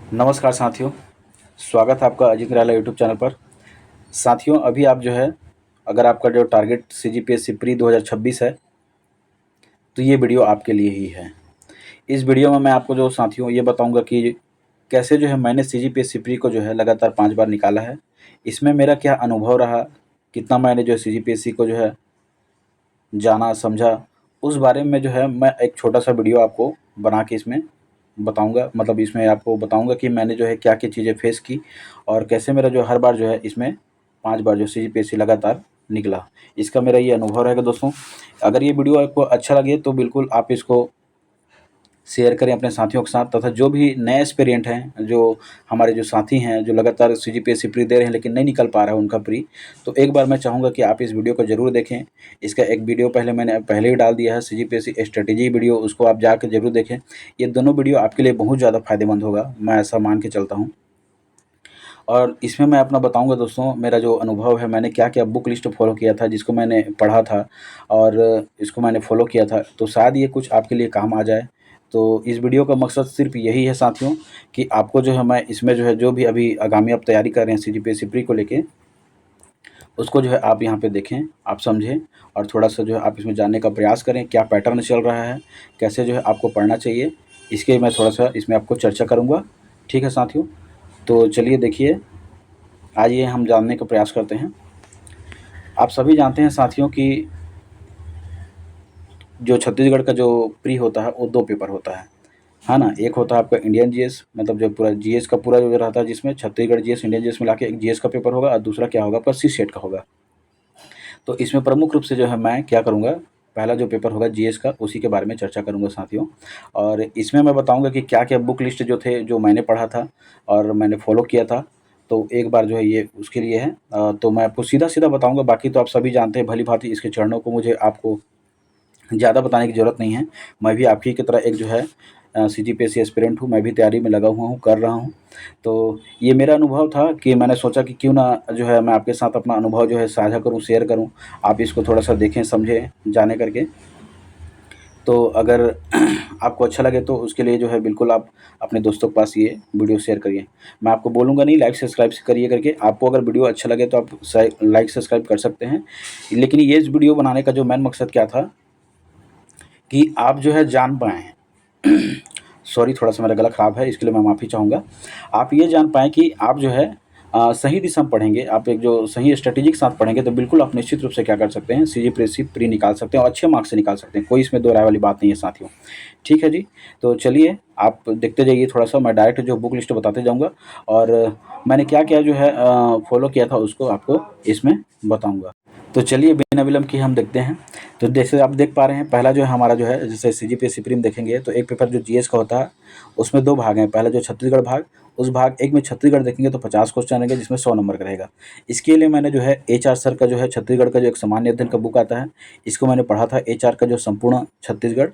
नमस्कार साथियों, स्वागत है आपका अजीत निराला यूट्यूब चैनल पर। साथियों, अभी आप जो है, अगर आपका जो टारगेट सीजीपीएससी प्री 2026 है, तो ये वीडियो आपके लिए ही है। इस वीडियो में मैं आपको जो साथियों ये बताऊंगा कि कैसे जो है मैंने सीजीपीएससी प्री को जो है लगातार 5 बार निकाला है। इसमें मेरा क्या अनुभव रहा, कितना मैंने जो है सीजीपीएससी को जो है जाना, समझा, उस बारे में जो है मैं एक छोटा-सा वीडियो आपको बना के इसमें बताऊँगा। मतलब इसमें आपको बताऊँगा कि मैंने जो है क्या-क्या चीज़ें फ़ेस की और कैसे मेरा जो हर बार जो है इसमें 5 बार जो सीजीपीएससी लगातार निकला। इसका मेरा ये अनुभव रहेगा दोस्तों। अगर ये वीडियो आपको अच्छा लगे तो बिल्कुल आप इसको शेयर करें अपने साथियों के साथ, तथा जो भी नए एस्पिरेंट हैं, जो हमारे जो साथी हैं, जो लगातार सीजीपीएससी प्री दे रहे हैं लेकिन नहीं निकल पा रहा है उनका प्री, तो एक बार मैं चाहूँगा कि आप इस वीडियो को ज़रूर देखें। इसका एक वीडियो मैंने पहले ही डाल दिया है, सीजीपीएससी स्ट्रेटेजी वीडियो, उसको आप जाकर ज़रूर देखें। ये दोनों वीडियो आपके लिए बहुत ज़्यादा फ़ायदेमंद होगा, मैं ऐसा मान के चलता हूँ। और इसमें मैं अपना बताऊँगा दोस्तों, मेरा जो अनुभव है, मैंने क्या-क्या बुक लिस्ट फ़ॉलो किया था, जिसको मैंने पढ़ा था और इसको मैंने फ़ॉलो किया था, तो शायद ये कुछ आपके लिए काम आ जाए। तो इस वीडियो का मकसद सिर्फ़ यही है साथियों, कि आपको जो है मैं इसमें जो है, जो भी अभी आगामी आप तैयारी कर रहे हैं सीजीपीएससी प्री को लेके, उसको जो है आप यहाँ पे देखें, आप समझें और थोड़ा-सा जो है आप इसमें जानने का प्रयास करें, क्या पैटर्न चल रहा है, कैसे जो है आपको पढ़ना चाहिए, इसके मैं थोड़ा-सा इसमें आपको चर्चा करूँगा। ठीक है साथियों? तो चलिए देखिए, आइए हम जानने का प्रयास करते हैं। आप सभी जानते हैं साथियों कि जो छत्तीसगढ़ का जो प्री होता है वो 2 पेपर होता है ना? एक होता है आपका इंडियन जीएस, मतलब जो पूरा जीएस का पूरा जो रहता है, जिसमें छत्तीसगढ़ जीएस, इंडियन जीएस मिला के एक जीएस का पेपर होगा और दूसरा क्या होगा आपका सीसेट का होगा। तो इसमें प्रमुख रूप से जो है मैं क्या करूँगा, पहला जो पेपर होगा जीएस का, उसी के बारे में चर्चा करूँगा साथियों। और इसमें मैं बताऊँगा कि क्या-क्या बुक लिस्ट जो थे, जो मैंने पढ़ा था और मैंने फ़ॉलो किया था, तो एक बार जो है ये उसके लिए है। तो मैं आपको सीधा-सीधा बताऊँगा, बाकी तो आप सभी जानते हैं भली-भाँति इसके चरणों को, मुझे आपको ज़्यादा बताने की ज़रूरत नहीं है। मैं भी आप ही की तरह एक जो है सीजीपीएससी एस्पिरेंट हूँ, मैं भी तैयारी में लगा हुआ हूँ, कर रहा हूँ। तो ये मेरा अनुभव था कि मैंने सोचा कि क्यों ना जो है मैं आपके साथ अपना अनुभव जो है साझा करूँ, शेयर करूँ। आप इसको थोड़ा-सा देखें, समझें, जानें करके। तो अगर आपको अच्छा लगे तो उसके लिए जो है बिल्कुल आप अपने दोस्तों के पास ये वीडियो शेयर करिए। मैं आपको बोलूँगा नहीं लाइक सब्सक्राइब करिए करके, आपको अगर वीडियो अच्छा लगे तो आप लाइक सब्सक्राइब कर सकते हैं। लेकिन ये इस वीडियो बनाने का जो मेन मकसद क्या था कि आप जो है जान पाएँ सॉरी, थोड़ा-सा मेरा गला ख़राब है, इसके लिए मैं माफ़ी चाहूँगा। आप ये जान पाएँ कि आप जो है सही दिशा में पढ़ेंगे, आप एक जो सही स्ट्रैटेजी के साथ पढ़ेंगे तो बिल्कुल आप निश्चित रूप से क्या कर सकते हैं, सीजीपीएससी प्री निकाल सकते हैं और अच्छे मार्क्स से निकाल सकते हैं। कोई इसमें दो राय वाली बात नहीं है साथियों। ठीक है जी? तो चलिए आप देखते जाइए थोड़ा-सा, मैं डायरेक्ट जो बुक लिस्ट बताते जाऊँगा और मैंने क्या-क्या जो है फ़ॉलो किया था उसको आपको इसमें बताऊँगा। तो चलिए बिना विलंब किए हम देखते हैं। तो जैसे आप देख पा रहे हैं, पहला जो है हमारा जो है, जैसे सीजीपीएससी प्री में देखेंगे तो एक पेपर जो जीएस का होता है, उसमें 2 भाग हैं। पहला जो छत्तीसगढ़ भाग, उस भाग एक में छत्तीसगढ़ देखेंगे तो 50 क्वेश्चन रहेंगे, जिसमें 100 नंबर का रहेगा। इसके लिए मैंने जो है एचआर सर का जो है छत्तीसगढ़ का जो एक सामान्य अध्ययन का बुक आता है, इसको मैंने पढ़ा था, एचआर का जो संपूर्ण छत्तीसगढ़।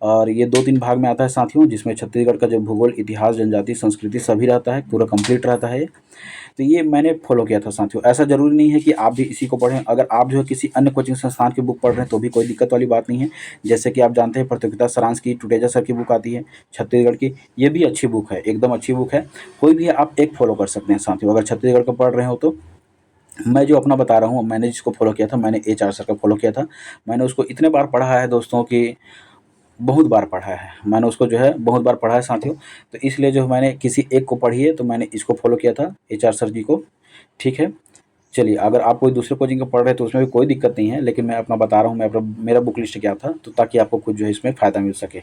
और ये 2-3 भाग में आता है साथियों, जिसमें छत्तीसगढ़ का जो भूगोल, इतिहास, जनजाति, संस्कृति सभी रहता है, पूरा कंप्लीट रहता है ये। तो ये मैंने फ़ॉलो किया था साथियों। ऐसा ज़रूरी नहीं है कि आप भी इसी को पढ़ें। अगर आप जो है किसी अन्य कोचिंग संस्थान की बुक पढ़ रहे हैं तो भी कोई दिक्कत वाली बात नहीं है। जैसे कि आप जानते हैं प्रतियोगिता सारांश की टुटेजा सर की बुक आती है छत्तीसगढ़ की, ये भी अच्छी बुक है, एकदम अच्छी बुक है। कोई भी आप एक फ़ॉलो कर सकते हैं साथियों, अगर छत्तीसगढ़ का पढ़ रहे हो तो। मैं जो अपना बता रहा हूँ, मैंने जिसको फ़ॉलो किया था, मैंने एचआर सर का फ़ॉलो किया था। मैंने उसको इतने बार पढ़ा है दोस्तों कि बहुत बार पढ़ा है। मैंने उसको जो है बहुत बार पढ़ा है साथियों। तो इसलिए जो मैंने किसी एक को पढ़ी है तो मैंने इसको फ़ॉलो किया था, एचआर सर जी को। ठीक है? चलिए, अगर आप कोई दूसरे कोचिंग का पढ़ रहे हैं तो उसमें भी कोई दिक्कत नहीं है, लेकिन मैं अपना बता रहा हूँ, मैं अपना मेरा बुक लिस्ट क्या था, तो ताकि आपको कुछ जो है इसमें फ़ायदा मिल सके।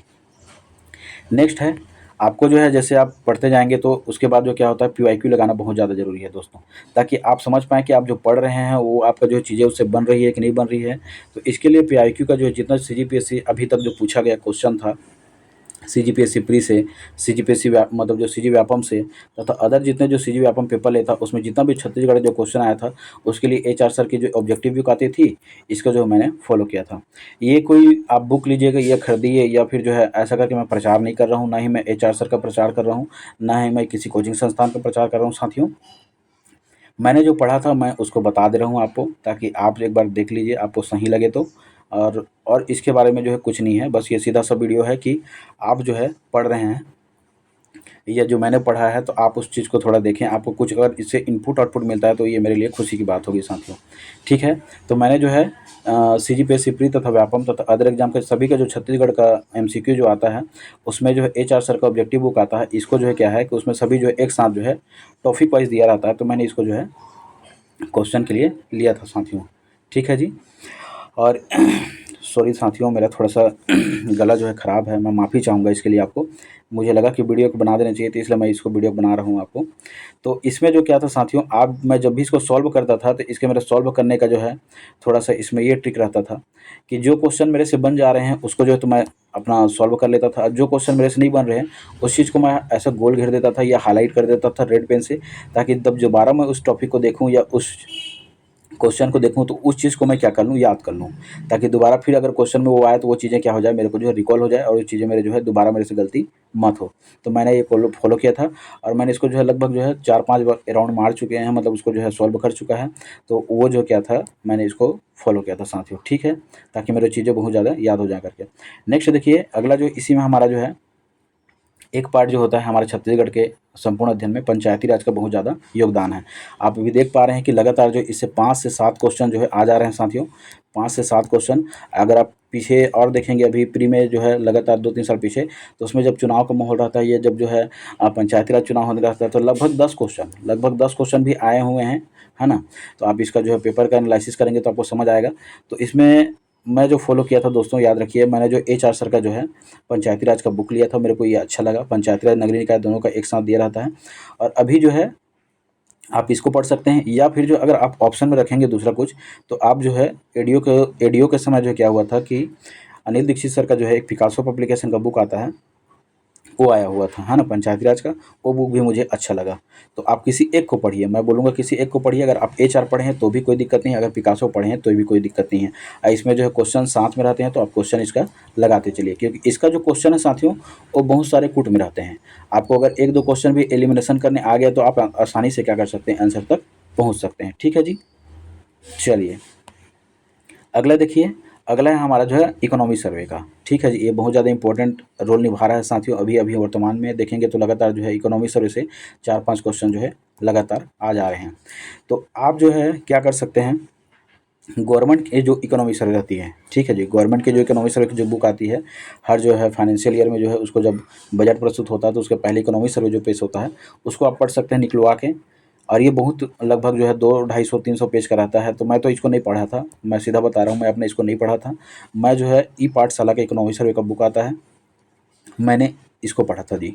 नेक्स्ट है, आपको जो है जैसे आप पढ़ते जाएँगे तो उसके बाद जो क्या होता है, पीवाईक्यू लगाना बहुत ज़्यादा ज़रूरी है दोस्तों, ताकि आप समझ पाएँ कि आप जो पढ़ रहे हैं वो आपका जो चीज़ें उससे बन रही है कि नहीं बन रही है। तो इसके लिए पीआईक्यू का जो है जितना सीजीपीएससी अभी तक जो पूछा गया क्वेश्चन था, सीजीपीएससी प्री से, सीजीपीएससी मतलब जो सीजी व्यापम से, तथा अदर जितने जो सीजी व्यापम पेपर लेता, उसमें जितना भी छत्तीसगढ़ जो क्वेश्चन आया था, उसके लिए एचआर सर की जो ऑब्जेक्टिव बुक आती थी, इसको जो मैंने फॉलो किया था। ये कोई आप बुक लीजिएगा, ये खरीदिए या फिर जो है ऐसा करके मैं प्रचार नहीं कर रहा हूँ, ना ही मैं एचआर सर का प्रचार कर रहा हूँ, ना ही मैं किसी कोचिंग संस्थान का प्रचार कर रहा हूँ साथियों। मैंने जो पढ़ा था मैं उसको बता दे रहा हूँ आपको, ताकि आप एक बार देख लीजिए, आपको सही लगे तो। और इसके बारे में जो है कुछ नहीं है, बस ये सीधा सा वीडियो है कि आप जो है पढ़ रहे हैं, या जो मैंने पढ़ा है, तो आप उस चीज़ को थोड़ा देखें। आपको कुछ अगर इससे इनपुट आउटपुट मिलता है तो ये मेरे लिए खुशी की बात होगी साथियों। ठीक है, तो मैंने जो है सीजीपीएससी प्री तथा व्यापम तथा अदर एग्जाम के सभी का जो छत्तीसगढ़ का एमसीक्यू जो आता है, उसमें जो है एचआर सर का ऑब्जेक्टिव बुक आता है। इसको जो है क्या है कि उसमें सभी जो है एक साथ जो है टॉपिक वाइज दिया रहता है, तो मैंने इसको जो है क्वेश्चन के लिए लिया था साथियों। ठीक है जी। और सॉरी साथियों, मेरा थोड़ा सा गला जो है ख़राब है, मैं माफ़ी चाहूँगा इसके लिए आपको। मुझे लगा कि वीडियो को बना देना चाहिए, तो इसलिए मैं इसको वीडियो बना रहा हूँ आपको। तो इसमें जो क्या था साथियों, आप मैं जब भी इसको सॉल्व करता था तो इसके मेरे सॉल्व करने का जो है थोड़ा सा इसमें ये ट्रिक रहता था कि जो क्वेश्चन मेरे से बन जा रहे हैं उसको जो है तो मैं अपना सॉल्व कर लेता था। जो क्वेश्चन मेरे से नहीं बन रहे हैं उस चीज़ को मैं ऐसा गोल घेर देता था या हाईलाइट कर देता था रेड पेन से, ताकि जब दोबारा मैं उस टॉपिक को देखूँ या उस क्वेश्चन को देखूँ तो उस चीज़ को मैं क्या कर लूँ, याद कर लूँ, ताकि दोबारा फिर अगर क्वेश्चन में वो आए तो वो चीज़ें क्या हो जाए, मेरे को जो है रिकॉल हो जाए और वो चीज़ें मेरे जो है दोबारा मेरे से गलती मत हो। तो मैंने ये फॉलो किया था और मैंने इसको जो है लगभग जो है 4-5 बार अराउंड मार चुके हैं, मतलब उसको जो है सॉल्व कर चुका है। तो वो जो क्या था, मैंने इसको फॉलो किया था साथियों। ठीक है, ताकि मेरी चीज़ें बहुत ज़्यादा याद हो जाए करके। नेक्स्ट देखिए, अगला जो इसी में हमारा जो है एक पार्ट जो होता है हमारे छत्तीसगढ़ के संपूर्ण अध्ययन में पंचायती राज का बहुत ज़्यादा योगदान है। आप अभी देख पा रहे हैं कि लगातार जो इससे 5 से 7 क्वेश्चन जो है आ जा रहे हैं साथियों, 5 से 7 क्वेश्चन। अगर आप पीछे और देखेंगे, अभी प्री में जो है लगातार 2-3 साल पीछे, तो उसमें जब चुनाव का माहौल रहता है या जब जो है पंचायती राज चुनाव होने रहता है, तो लगभग 10 क्वेश्चन भी आए हुए हैं, है ना। तो आप इसका जो है पेपर का एनालिसिस करेंगे तो आपको समझ आएगा। तो इसमें मैं जो फॉलो किया था दोस्तों, याद रखिए, मैंने जो एचआर सर का जो है पंचायती राज का बुक लिया था, मेरे को ये अच्छा लगा। पंचायती राज नगरीय निकाय दोनों का एक साथ दिया रहता है। और अभी जो है आप इसको पढ़ सकते हैं, या फिर जो अगर आप ऑप्शन में रखेंगे दूसरा कुछ, तो आप जो है एडीओ के समय जो क्या हुआ था कि अनिल दीक्षित सर का जो है एक पिकासो पब्लिकेशन का बुक आता है, वो आया हुआ था, है ना, पंचायती राज का। वो बुक भी मुझे अच्छा लगा। तो आप किसी एक को पढ़िए, मैं बोलूँगा किसी एक को पढ़िए। अगर आप एचआर पढ़े हैं तो भी कोई दिक्कत नहीं है, अगर पिकासो पढ़े हैं तो भी कोई दिक्कत नहीं है। इसमें जो है क्वेश्चन साथ में रहते हैं, तो आप क्वेश्चन इसका लगाते चलिए, क्योंकि इसका जो क्वेश्चन है साथियों, वो बहुत सारे कूट में रहते हैं। आपको अगर 1-2 क्वेश्चन भी एलिमिनेशन करने आ गया तो आप आसानी से क्या कर सकते हैं, आंसर तक पहुँच सकते हैं। ठीक है जी। चलिए अगला देखिए, अगला है हमारा जो है इकोनॉमी सर्वे का। ठीक है जी, ये बहुत ज़्यादा इंपॉर्टेंट रोल निभा रहा है साथियों। अभी अभी वर्तमान में देखेंगे तो लगातार जो है इकोनॉमी सर्वे से 4-5 क्वेश्चन जो है लगातार आ जा रहे हैं। तो आप जो है क्या कर सकते हैं, गवर्नमेंट की जो इकोनॉमी सर्वे रहती है, ठीक है जी, गवर्नमेंट की जो इकोनॉमी सर्वे की जो बुक आती है, हर जो है फाइनेंशियल ईयर में जो है उसको जब बजट प्रस्तुत होता है तो उसके पहले इकोनॉमी सर्वे जो पेश होता है उसको आप पढ़ सकते हैं निकलवा के। और ये बहुत लगभग जो है 200-250-300 पेज का रहता है। तो मैं तो इसको नहीं पढ़ा था, मैं सीधा बता रहा हूँ, मैं अपने इसको नहीं पढ़ा था। मैं जो है ई पाठशाला का इकोनॉमी सर्वे का बुक आता है, मैंने इसको पढ़ा था जी।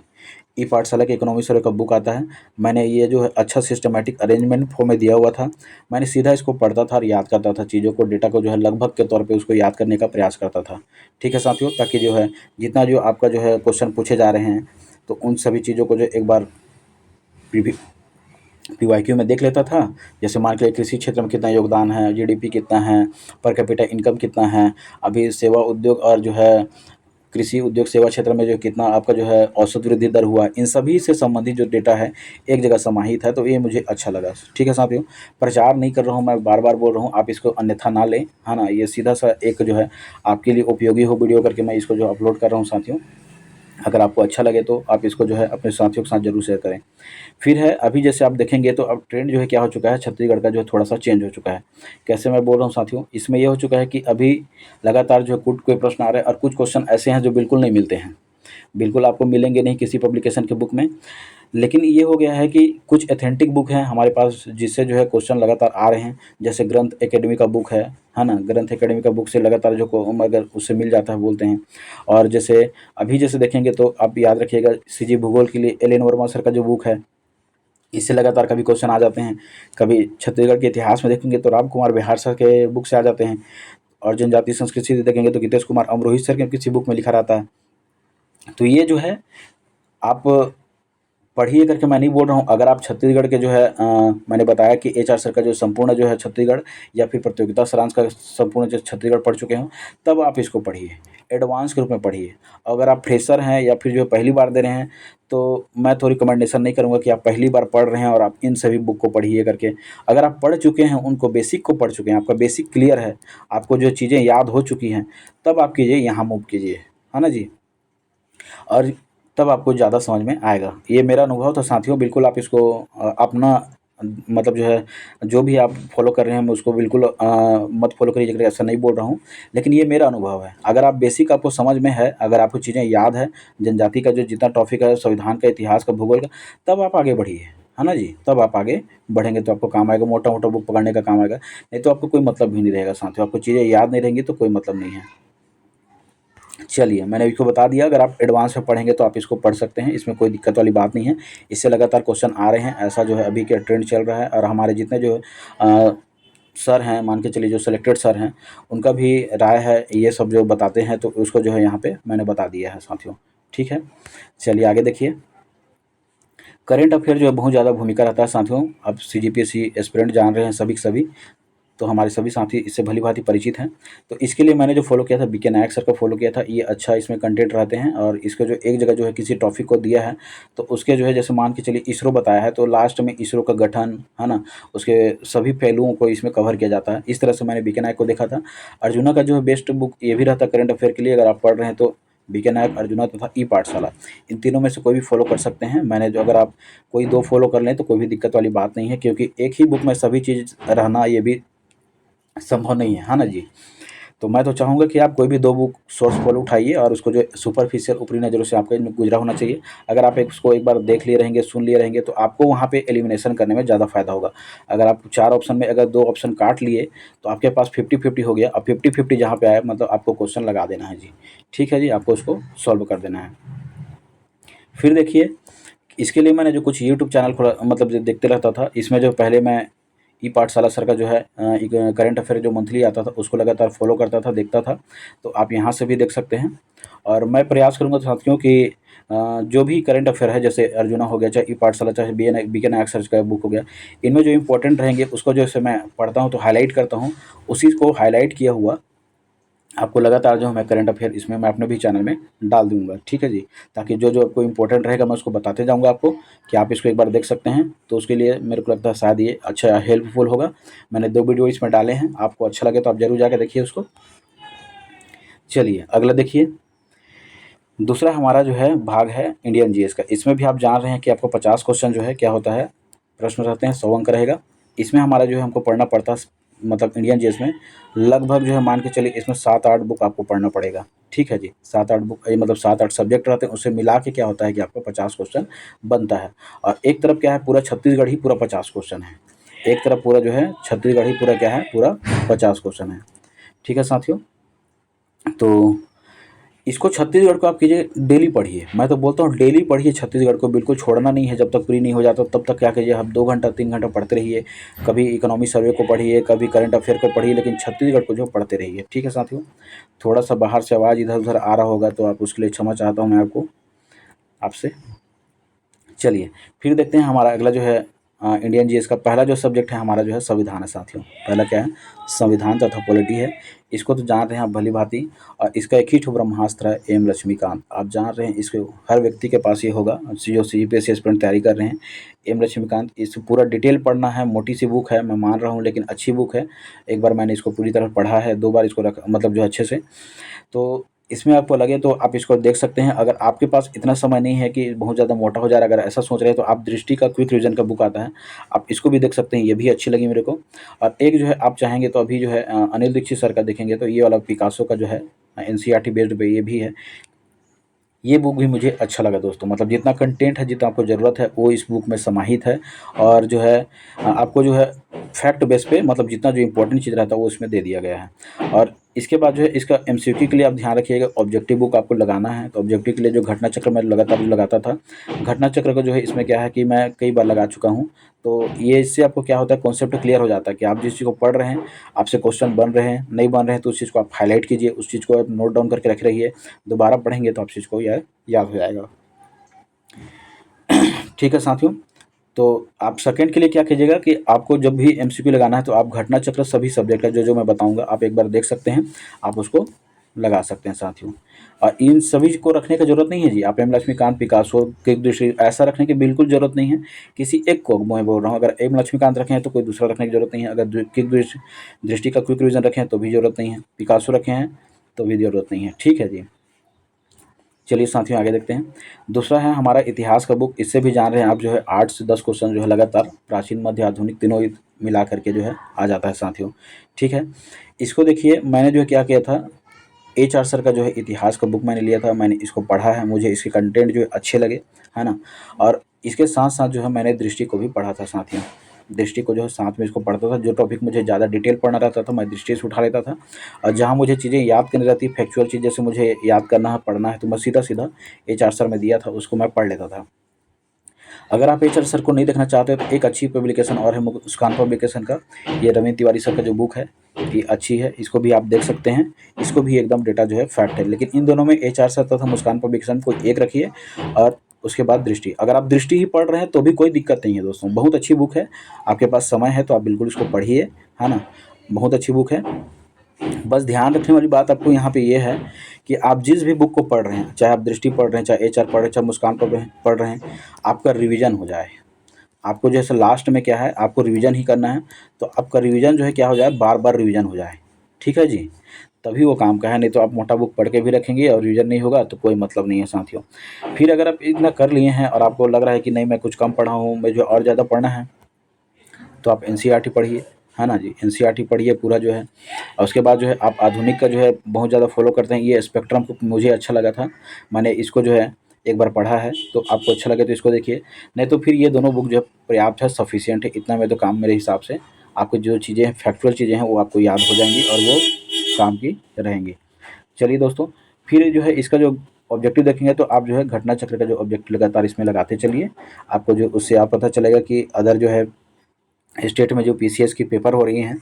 ई पाठशाला के इकोनॉमी सर्वे का बुक आता है, मैंने ये जो है अच्छा सिस्टमैटिक अरेंजमेंट फॉर्म में दिया हुआ था। मैंने सीधा इसको पढ़ता था और याद करता था, चीज़ों को, डेटा को जो है लगभग के तौर पे उसको याद करने का प्रयास करता था। ठीक है साथियों, ताकि जो है जितना जो आपका जो है क्वेश्चन पूछे जा रहे हैं तो उन सभी चीज़ों को जो एक बार पीवाईक्यू में देख लेता था। जैसे मान के कृषि क्षेत्र में कितना योगदान है, जीडीपी कितना है, पर कैपिटा इनकम कितना है, अभी सेवा उद्योग और जो है कृषि उद्योग सेवा क्षेत्र में जो कितना आपका जो है औसत वृद्धि दर हुआ, इन सभी से संबंधित जो डेटा है एक जगह समाहित है। तो ये मुझे अच्छा लगा। ठीक है साथियों, प्रचार नहीं कर रहा हूँ, मैं बार बार बोल रहा हूँ, आप इसको अन्यथा ना लें, है ना। ये सीधा सा एक जो है आपके लिए उपयोगी हो वीडियो करके मैं इसको जो अपलोड कर रहा हूँ साथियों। अगर आपको अच्छा लगे तो आप इसको जो है अपने साथियों के साथ जरूर शेयर करें। फिर है, अभी जैसे आप देखेंगे तो अब ट्रेंड जो है क्या हो चुका है, छत्तीसगढ़ का जो है थोड़ा सा चेंज हो चुका है। कैसे मैं बोल रहा हूँ साथियों, इसमें ये हो चुका है कि अभी लगातार जो है कुछ कोई प्रश्न आ रहे हैं और कुछ क्वेश्चन ऐसे हैं जो बिल्कुल नहीं मिलते हैं, बिल्कुल आपको मिलेंगे नहीं किसी पब्लिकेशन के बुक में। लेकिन ये हो गया है कि कुछ एथेंटिक बुक हैं हमारे पास जिससे जो है क्वेश्चन लगातार आ रहे हैं। जैसे ग्रंथ एकेडमी का बुक है ना, ग्रंथ एकेडमी का बुक से लगातार जो को अगर उससे मिल जाता है बोलते हैं। और जैसे अभी जैसे देखेंगे तो आप याद रखिएगा, सीजी भूगोल के लिए एल एन वर्मा सर का जो बुक है, इससे लगातार कभी क्वेश्चन आ जाते हैं। कभी छत्तीसगढ़ के इतिहास में देखेंगे तो राम कुमार बिहार सर के बुक से आ जाते हैं। और जनजातीय संस्कृति से देखेंगे तो गीतेश कुमार अमरोही सर के किसी बुक में लिखा रहता है। तो ये जो है आप पढ़िए करके मैं नहीं बोल रहा हूँ। अगर आप छत्तीसगढ़ के जो है मैंने बताया कि एचआर सर का जो संपूर्ण जो है छत्तीसगढ़ या फिर प्रतियोगिता सारांश का संपूर्ण जो छत्तीसगढ़ पढ़ चुके हों, तब आप इसको पढ़िए, एडवांस के रूप में पढ़िए। अगर आप फ्रेशर हैं या फिर जो पहली बार दे रहे हैं, तो मैं तो रिकमेंडेशन नहीं करूँगा कि आप पहली बार पढ़ रहे हैं और आप इन सभी बुक को पढ़िए करके। अगर आप पढ़ चुके हैं, उनको बेसिक को पढ़ चुके हैं, आपका बेसिक क्लियर है, आपको जो चीज़ें याद हो चुकी हैं, तब आप कीजिए, यहाँ मूव कीजिए, है ना जी। और तब आपको ज़्यादा समझ में आएगा। ये मेरा अनुभव था साथियों, बिल्कुल आप इसको अपना मतलब जो है, जो भी आप फॉलो कर रहे हैं मैं उसको बिल्कुल मत फॉलो करिए, ऐसा नहीं बोल रहा हूँ, लेकिन ये मेरा अनुभव है। अगर आप बेसिक आपको समझ में है, अगर आपको चीज़ें याद है, जनजाति का जो जितना टॉपिक है, संविधान का, इतिहास का, भूगोल का, तब आप आगे बढ़िए, है ना जी। तब आप आगे बढ़ेंगे तो आपको काम आएगा, मोटा मोटा बुक पकड़ने का काम आएगा, नहीं तो आपको कोई मतलब भी नहीं रहेगा साथियों। आपको चीज़ें याद नहीं रहेंगी तो कोई मतलब नहीं है। चलिए, मैंने इसको बता दिया, अगर आप एडवांस में पढ़ेंगे तो आप इसको पढ़ सकते हैं, इसमें कोई दिक्कत वाली बात नहीं है। इससे लगातार क्वेश्चन आ रहे हैं, ऐसा जो है अभी के ट्रेंड चल रहा है। और हमारे जितने जो सर हैं, मान के चलिए जो सिलेक्टेड सर हैं, उनका भी राय है, ये सब जो बताते हैं तो उसको जो है यहाँ पे मैंने बता दिया है साथियों। ठीक है, चलिए आगे देखिए। करेंट अफेयर जो है बहुत ज़्यादा भूमिका रहता है साथियों। अब सीजीपीएससी एस्पिरेंट जान रहे हैं सभी के सभी, तो हमारे सभी साथी इससे भली-भाँति परिचित हैं। तो इसके लिए मैंने जो फ़ॉलो किया था, बीके नायक सर का फ़ॉलो किया था। ये अच्छा इसमें कंटेंट रहते हैं, और इसको जो एक जगह जो है किसी टॉपिक को दिया है, तो उसके जो है जैसे मान के चलिए इसरो बताया है, तो लास्ट में इसरो का गठन, है ना, उसके सभी पहलुओं को इसमें कवर किया जाता है। इस तरह से मैंने बीके नायक को देखा था। अर्जुना का जो है बेस्ट बुक ये भी रहता है करंट अफेयर के लिए, अगर आप पढ़ रहे हैं तो बीके नायक, अर्जुना तथा ई पाठशाला, इन तीनों में से कोई भी फ़ॉलो कर सकते हैं। मैंने जो, अगर आप कोई 2 फ़ॉलो कर लें तो कोई भी दिक्कत वाली बात नहीं है, क्योंकि एक ही बुक में सभी चीज़ रहना ये भी संभव नहीं है ना जी। तो मैं तो चाहूँगा कि आप कोई भी 2 बुक सोर्स फॉलो उठाइए, और उसको जो सुपरफिशियल ऊपरी नज़रों से आपका गुजरा होना चाहिए। अगर आप उसको एक बार देख लिए रहेंगे, सुन लिए रहेंगे, तो आपको वहाँ पे एलिमिनेशन करने में ज़्यादा फ़ायदा होगा। अगर आप 4 ऑप्शन में अगर 2 ऑप्शन काट लिए, तो आपके पास 50-50 हो गया। अब 50-50 जहाँ पे आए, मतलब आपको क्वेश्चन लगा देना है जी। ठीक है जी, आपको उसको सॉल्व कर देना है। फिर देखिए, इसके लिए मैंने जो कुछ यूट्यूब चैनल खोला, मतलब जो देखते रहता था, इसमें जो पहले मैं ई पाठशाला सर का जो है एक करंट अफेयर जो मंथली आता था, उसको लगातार फॉलो करता था, देखता था। तो आप यहाँ से भी देख सकते हैं। और मैं प्रयास करूँगा साथियों कि जो भी करंट अफेयर है, जैसे अर्जुना हो गया, चाहे ई पाठशाला, चाहे बीके नायक सर का बुक हो गया, इनमें जो इंपॉर्टेंट रहेंगे उसको जैसे मैं पढ़ता हूँ तो हाईलाइट करता हूँ। उसी को हाईलाइट किया हुआ आपको लगातार जो मैं करंट अफेयर इसमें मैं अपने भी चैनल में डाल दूँगा। ठीक है जी, ताकि जो जो आपको इम्पोर्टेंट रहेगा मैं उसको बताते जाऊँगा आपको, कि आप इसको एक बार देख सकते हैं। तो उसके लिए मेरे को लगता है शायद ये अच्छा हेल्पफुल होगा। मैंने 2 वीडियो इसमें डाले हैं, आपको अच्छा लगे तो आप ज़रूर जाके देखिए उसको। चलिए अगला देखिए, दूसरा हमारा जो है भाग है इंडियन जीएस का। इसमें भी आप जान रहे हैं कि आपको 50 क्वेश्चन जो है क्या होता है, प्रश्न रहते हैं, 100 अंक रहेगा। इसमें हमारा जो है हमको पढ़ना पड़ता है, मतलब इंडियन जीएस में लगभग जो है मान के चलिए इसमें 7-8 बुक आपको पढ़ना पड़ेगा। ठीक है जी, 7-8 बुक, मतलब 7-8 सब्जेक्ट रहते हैं, उससे मिला के क्या होता है कि आपको 50 क्वेश्चन बनता है। और एक तरफ क्या है, पूरा छत्तीसगढ़ ही पूरा 50 क्वेश्चन है। एक तरफ पूरा जो है छत्तीसगढ़ ही पूरा क्या है, पूरा 50 क्वेश्चन है। ठीक है साथियों, तो इसको छत्तीसगढ़ को आप कीजिए डेली पढ़िए। मैं तो बोलता हूँ डेली पढ़िए छत्तीसगढ़ को, बिल्कुल छोड़ना नहीं है। जब तक प्री नहीं हो जाता तब तक क्या कीजिए, आप 2 घंटा 3 घंटा पढ़ते रहिए। कभी इकोनॉमी सर्वे को पढ़िए, कभी करंट अफेयर को पढ़िए, लेकिन छत्तीसगढ़ को जो पढ़ते रहिए। ठीक है साथियों, थोड़ा सा बाहर से आवाज़ इधर उधर आ रहा होगा तो आप उसके लिए क्षमा चाहता हूँ मैं आपसे। चलिए फिर देखते हैं हमारा अगला जो है इंडियन जीएस का पहला जो सब्जेक्ट है हमारा जो है संविधान है साथियों। पहला क्या है, संविधान तथा पॉलिटी है। इसको तो जान रहे हैं आप भली भांति, और इसका एक ही ठो ब्रह्मास्त्र है, एम लक्ष्मीकांत। आप जान रहे हैं इसको हर व्यक्ति के पास ये होगा जो सीजीपीएससी एस्पिरेंट तैयारी कर रहे हैं। एम लक्ष्मीकांत, इस पूरा डिटेल पढ़ना है। मोटी सी बुक है मैं मान रहा हूँ, लेकिन अच्छी बुक है। एक बार मैंने इसको पूरी तरह पढ़ा है, 2 बार इसको मतलब जो अच्छे से। तो इसमें आपको लगे तो आप इसको देख सकते हैं। अगर आपके पास इतना समय नहीं है कि बहुत ज़्यादा मोटा हो जा रहा है, अगर ऐसा सोच रहे हैं, तो आप दृष्टि का क्विक रिवीजन का बुक आता है, आप इसको भी देख सकते हैं, ये भी अच्छी लगी मेरे को। और एक जो है आप चाहेंगे तो अभी जो है अनिल दीक्षित सर का देखेंगे तो ये वाला पिकासो का जो है एनसीईआरटी बेस्ड पे ये भी है। ये बुक भी मुझे अच्छा लगा दोस्तों, मतलब जितना कंटेंट है, जितना आपको ज़रूरत है वो इस बुक में समाहित है। और जो है आपको जो है फैक्ट बेस पे, मतलब जितना जो इंपॉर्टेंट चीज़ रहता है वो इसमें दे दिया गया है। और इसके बाद जो है इसका एमसीक्यू के लिए आप ध्यान रखिएगा, ऑब्जेक्टिव बुक आपको लगाना है। तो ऑब्जेक्टिव के लिए जो घटना चक्र मैं लगातार जो लगाता था, घटना चक्र का जो है इसमें क्या है कि मैं कई बार लगा चुका हूँ। तो ये इससे आपको क्या होता है, कॉन्सेप्ट क्लियर हो जाता है कि आप जिस चीज़ को पढ़ रहे हैं, आपसे क्वेश्चन बन रहे हैं, नहीं बन रहे हैं, तो उस चीज़ को आप हाईलाइट कीजिए, उस चीज़ को आप नोट डाउन करके रख रहिए। दोबारा पढ़ेंगे तो आप चीज़ को याद हो जाएगा। ठीक है साथियों, तो आप सेकंड के लिए क्या कीजिएगा कि आपको जब भी एमसीक्यू लगाना है तो आप घटना चक्र सभी सब्जेक्ट का जो जो मैं बताऊंगा आप एक बार देख सकते हैं, आप उसको लगा सकते हैं साथियों। और इन सभी को रखने की जरूरत नहीं है जी, आप एम लक्ष्मीकांत, पिकासो, क्विक दृष्टि ऐसा रखने की बिल्कुल जरूरत नहीं है। किसी एक को मैं बोल रहा हूँ, अगर एम लक्ष्मीकांत रखें हैं तो कोई दूसरा रखने की जरूरत नहीं है। अगर क्विक दृष्टि का क्विक रिवीजन रखें तो भी जरूरत नहीं है, पिकासो रखे हैं तो भी जरूरत नहीं है। ठीक है जी, चलिए साथियों आगे देखते हैं। दूसरा है हमारा इतिहास का बुक। इससे भी जान रहे हैं आप जो है 8 से 10 क्वेश्चन जो है लगातार प्राचीन मध्य आधुनिक तीनों मिला करके जो है आ जाता है साथियों। ठीक है, इसको देखिए मैंने जो है क्या किया था, HR सर का जो है इतिहास का बुक मैंने लिया था, मैंने इसको पढ़ा है, मुझे इसके कंटेंट जो है अच्छे लगे, है ना। और इसके साथ साथ जो है मैंने दृष्टि को भी पढ़ा था साथियों। दृष्टि को जो है साथ में इसको पढ़ता था। जो टॉपिक मुझे ज़्यादा डिटेल पढ़ना रहता था मैं दृष्टि से उठा लेता था, और जहाँ मुझे चीज़ें याद करनी रहती, फैक्चुअल चीज़ जैसे मुझे याद करना है, पढ़ना है, तो मैं सीधा सीधा HR सर में दिया था, उसको मैं पढ़ लेता था। अगर आप HR सर को नहीं देखना चाहते हो तो एक अच्छी पब्लिकेशन और है मुस्कान पब्लिकेशन का, ये रविंद्र तिवारी सर का जो बुक है ये अच्छी है, इसको भी आप देख सकते हैं। इसको भी एकदम डेटा जो है फैक्ट है, लेकिन इन दोनों में HR सर तथा मुस्कान पब्लिकेशन को एक रखिए, और उसके बाद दृष्टि। अगर आप दृष्टि ही पढ़ रहे हैं तो भी कोई दिक्कत नहीं है दोस्तों, बहुत अच्छी बुक है। आपके पास समय है तो आप बिल्कुल इसको पढ़िए, है ना, बहुत अच्छी बुक है। बस ध्यान रखने वाली बात आपको यहाँ पे ये है कि आप जिस भी बुक को पढ़ रहे हैं, चाहे आप दृष्टि पढ़ रहे हैं, चाहे HR पढ़ रहे हैं, चाहे मुस्कान पढ़ रहे हैं, आपका रिवीजन हो जाए। आपको जैसे लास्ट में क्या है, आपको रिवीजन ही करना है, तो आपका रिवीजन जो है क्या हो जाए, बार बार रिवीजन हो जाए। ठीक है जी, तभी वो काम का है। नहीं तो आप मोटा बुक पढ़ के भी रखेंगे और रिवीजन नहीं होगा तो कोई मतलब नहीं है साथियों। फिर अगर आप इतना कर लिए हैं और आपको लग रहा है कि नहीं मैं कुछ कम पढ़ा हूँ, मुझे और ज़्यादा पढ़ना है, तो आप NCERT पढ़िए, है ना जी, NCERT पढ़िए पूरा जो है। और उसके बाद जो है आप आधुनिक का जो है बहुत ज़्यादा फॉलो करते हैं, ये स्पेक्ट्रम को मुझे अच्छा लगा था, मैंने इसको जो है एक बार पढ़ा है, तो आपको अच्छा लगे तो इसको देखिए। नहीं तो फिर ये दोनों बुक जो है पर्याप्त है, सफिशिएंट है, इतना में तो काम मेरे हिसाब से आपको जो चीज़ें हैं, फैक्चुअल चीज़ें हैं, वो आपको याद हो जाएंगी और वो काम की रहेंगी। चलिए दोस्तों, फिर जो है इसका जो ऑब्जेक्टिव देखेंगे तो आप जो है घटना चक्र का जो ऑब्जेक्टिव लगातार इसमें लगाते चलिए। आपको जो उससे आप पता चलेगा कि अदर जो है स्टेट में जो PCS की पेपर हो रही हैं